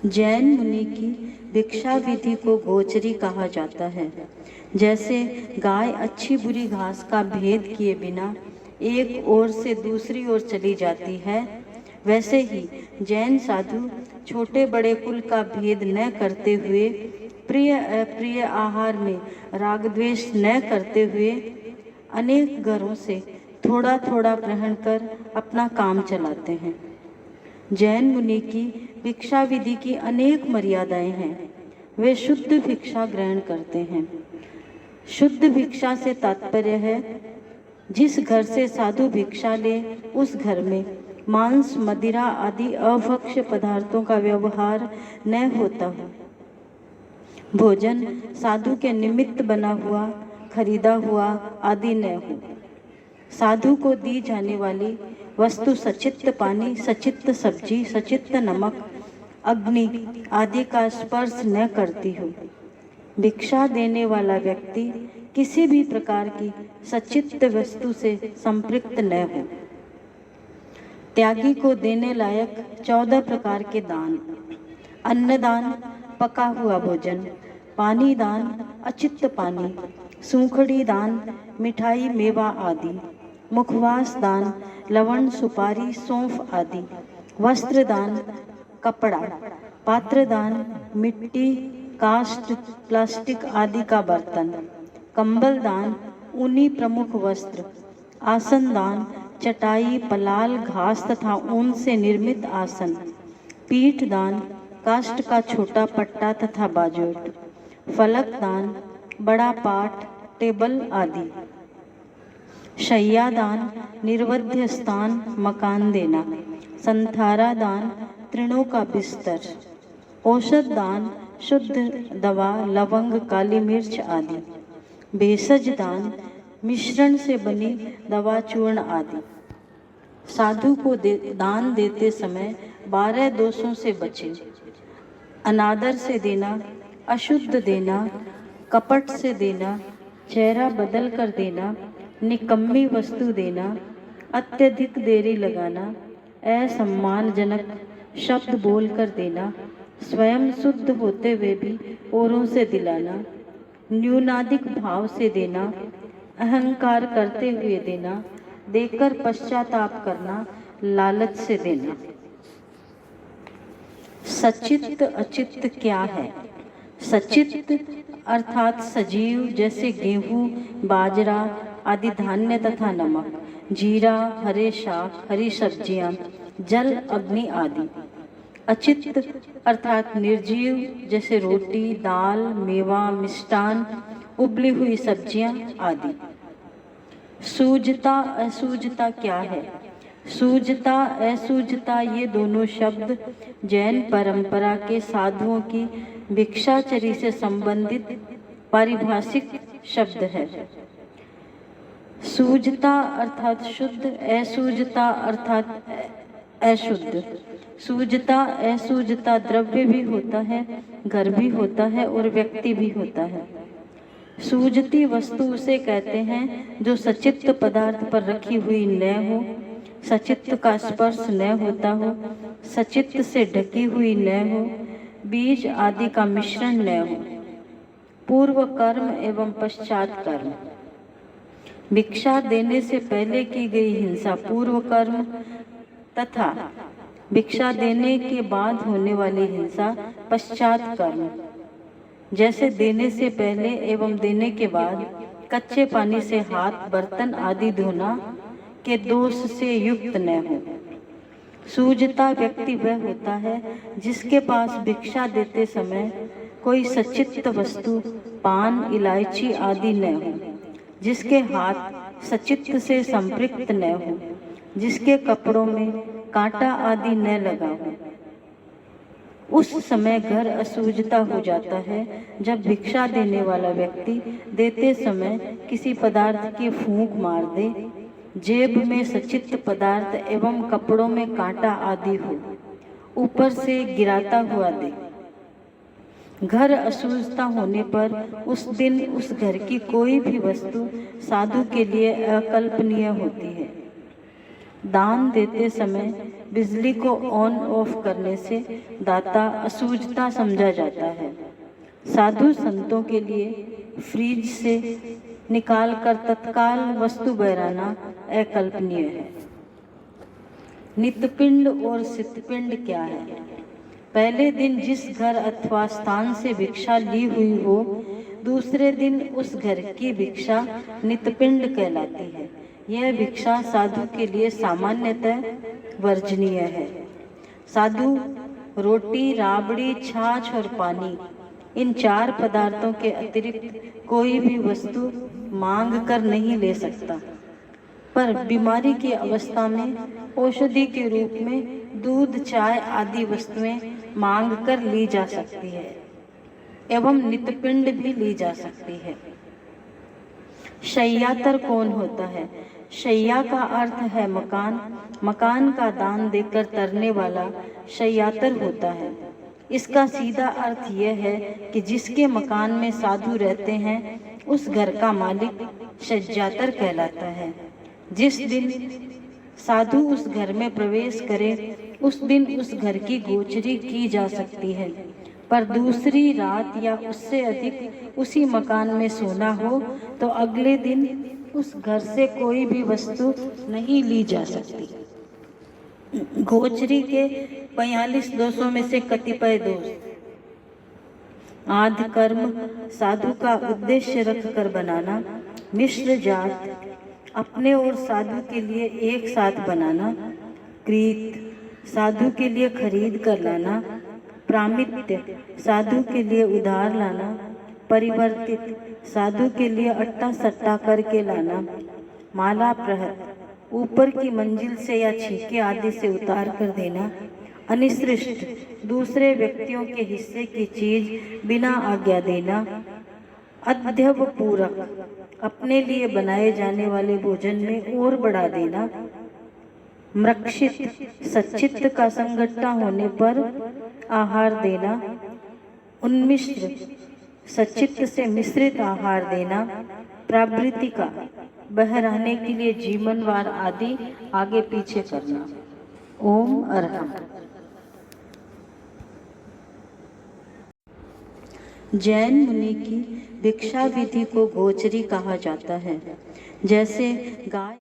जैन मुनि की भिक्षा विधि को गोचरी कहा जाता है। जैसे गाय अच्छी बुरी घास का भेद किए बिना एक ओर से दूसरी ओर चली जाती है, वैसे ही जैन साधु छोटे बड़े कुल का भेद न करते हुए, प्रिय अप्रिय आहार में राग द्वेष न करते हुए, अनेक घरों से थोड़ा थोड़ा ग्रहण कर अपना काम चलाते हैं। जैन मुनि की भिक्षा विधि की अनेक मर्यादाएं हैं। वे शुद्ध भिक्षा ग्रहण करते हैं। शुद्ध भिक्षा से तात्पर्य है जिस घर से साधु भिक्षा ले उस घर में मांस मदिरा आदि अभक्ष्य पदार्थों का व्यवहार न होता हो। भोजन साधु के निमित्त बना हुआ, खरीदा हुआ आदि न हो। साधु को दी जाने वाली वस्तु सचित्त पानी, सचित्त सब्जी, सचित्त नमक, अग्नि आदि का स्पर्श न करती हो। भिक्षा देने वाला व्यक्ति किसी भी प्रकार की सचित्त वस्तु से संपृक्त न हो। त्यागी को देने लायक 14 प्रकार के दान: अन्नदान, पका हुआ भोजन; पानी दान, अचित्त पानी; सूखड़ी दान, मिठाई मेवा आदि; मुखवास दान, लवण सुपारी सौंफ आदि; वस्त्र दान, कपड़ा; पात्र दान, मिट्टी काष्ठ प्लास्टिक आदि का बर्तन; कंबल दान, ऊनी प्रमुख वस्त्र; आसन दान, चटाई पलाल घास तथा ऊन से निर्मित आसन; पीठ दान, काष्ठ का छोटा पट्टा तथा बाजोट; फलक दान, बड़ा पाट टेबल आदि; शय्या दान, निर्वध्य स्थान मकान देना; संथारा दान, तृणों का बिस्तर; औषध दान, शुद्ध दवा लवंग काली मिर्च आदि; भेषज दान, मिश्रण से बनी दवा चूर्ण आदि। साधु को दान देते समय 12 दोषों से बचे। अनादर से देना, अशुद्ध देना, कपट से देना, चेहरा बदल कर देना, निकम्मी वस्तु देना, अत्यधिक देरी लगाना, असम्मानजनक शब्द बोलकर देना, स्वयं शुद्ध होते हुए भी औरों से दिलाना, न्यूनाधिक भाव से देना, अहंकार करते हुए देना, देकर पश्चाताप करना, लालच से देना। सचित्त अचित्त क्या है? सचित्त अर्थात सजीव, जैसे गेहूं, बाजरा आदि धान्य तथा नमक, जीरा, हरे शाक, हरी सब्जियां, जल, अग्नि आदि। अचित्त अर्थात निर्जीव, जैसे रोटी, दाल, मेवा, मिष्टान, उबली हुई सब्जियां आदि। सूजता असूजता क्या है? सूजता असूजता ये दोनों शब्द जैन परंपरा के साधुओं की भिक्षाचरी से संबंधित पारिभाषिक शब्द है। सूजता अर्थात शुद्ध, असूजता अर्थात अशुद्ध। सूजता असूजता द्रव्य भी होता है, घर भी होता है और व्यक्ति भी होता है। सूजती वस्तु उसे कहते हैं जो सचित्त पदार्थ पर रखी हुई न हो, सचित्त का स्पर्श न होता हो, सचित्त से ढकी हुई न हो, बीज आदि का मिश्रण न हो। पूर्व कर्म एवं पश्चात कर्म। भिक्षा देने से पहले की गई हिंसा पूर्व कर्म तथा भिक्षा देने के बाद होने वाली हिंसा पश्चात कर्म। जैसे देने से पहले एवं देने के बाद कच्चे पानी से हाथ, बर्तन आदि धोना के दोष से युक्त न हो। सूजता व्यक्ति वह होता है जिसके पास भिक्षा देते समय कोई सचित्त वस्तु, पान, इलायची आदि न हो, जिसके हाथ सचित्त से संपृक्त न हो, जिसके कपड़ों में कांटा आदि न लगा हो। उस समय घर असूजता हो जाता है जब भिक्षा देने वाला व्यक्ति देते समय किसी पदार्थ की फूंक मार दे, जेब में सचित्त पदार्थ एवं कपड़ों में कांटा आदि हो, ऊपर से गिराता हुआ दे। घर असूजता होने पर उस दिन उस घर की कोई भी वस्तु साधु के लिए अकल्पनीय होती है। दान देते समय बिजली को ऑन ऑफ करने से दाता असूझता समझा जाता है। साधु संतों के लिए फ्रिज से निकालकर तत्काल वस्तु बहराना अकल्पनीय है। नित्यपिंड और सिद्धपिंड क्या है? पहले दिन जिस घर अथवा स्थान से भिक्षा ली हुई हो, दूसरे दिन उस घर की भिक्षा नित्यपिंड कहलाती है। यह भिक्षा साधु के लिए सामान्यतः वर्जनीय है। साधु रोटी, राबड़ी, छाछ और पानी, इन 4 पदार्थों के अतिरिक्त कोई भी वस्तु मांग कर नहीं ले सकता, पर बीमारी की अवस्था में औषधि के रूप में दूध, चाय आदि वस्तुएं मांग कर ली जा सकती है एवं नित्यपिंड भी ली जा सकती है। शय्यातर कौन होता है? शय्या का अर्थ है मकान। मकान का दान देकर तरने वाला शय्यातर होता है। इसका सीधा अर्थ यह है कि जिसके मकान में साधु रहते हैं उस घर का मालिक शय्यातर कहलाता है। जिस दिन साधु उस घर में प्रवेश करे उस दिन उस घर की गोचरी की जा सकती है, पर दूसरी रात या उससे अधिक उसी मकान में सोना हो तो अगले दिन उस घर से कोई भी वस्तु नहीं ली जा सकती। गोचरी के 45 दोषों में से कतिपय दोष: आदि कर्म साधु का उद्देश्य रखकर बनाना, मिश्र जात अपने और साधु के लिए एक साथ बनाना, क्रीत साधु के लिए खरीद कर लाना, प्रामित्य साधु के लिए उधार लाना, परिवर्तित साधु के लिए अट्टा सट्टा करके लाना, माला प्रहत ऊपर की मंजिल से या छीके आदि से उतार कर देना, अनिसृष्ट दूसरे व्यक्तियों के हिस्से की चीज बिना आज्ञा देना, अध्यव पूरक अपने लिए बनाए जाने वाले भोजन में और बढ़ा देना, मृक्षित सच्चित्त का संगठा होने पर आहार देना, उन्मिश्र सच्चित्त से मिश्रित आहार देना, प्रावृत्ति का बहराने के लिए जीवनवार आदि आगे पीछे करना। ओम अरहम। जैन मुनि की भिक्षा विधि को गोचरी कहा जाता है। जैसे गाय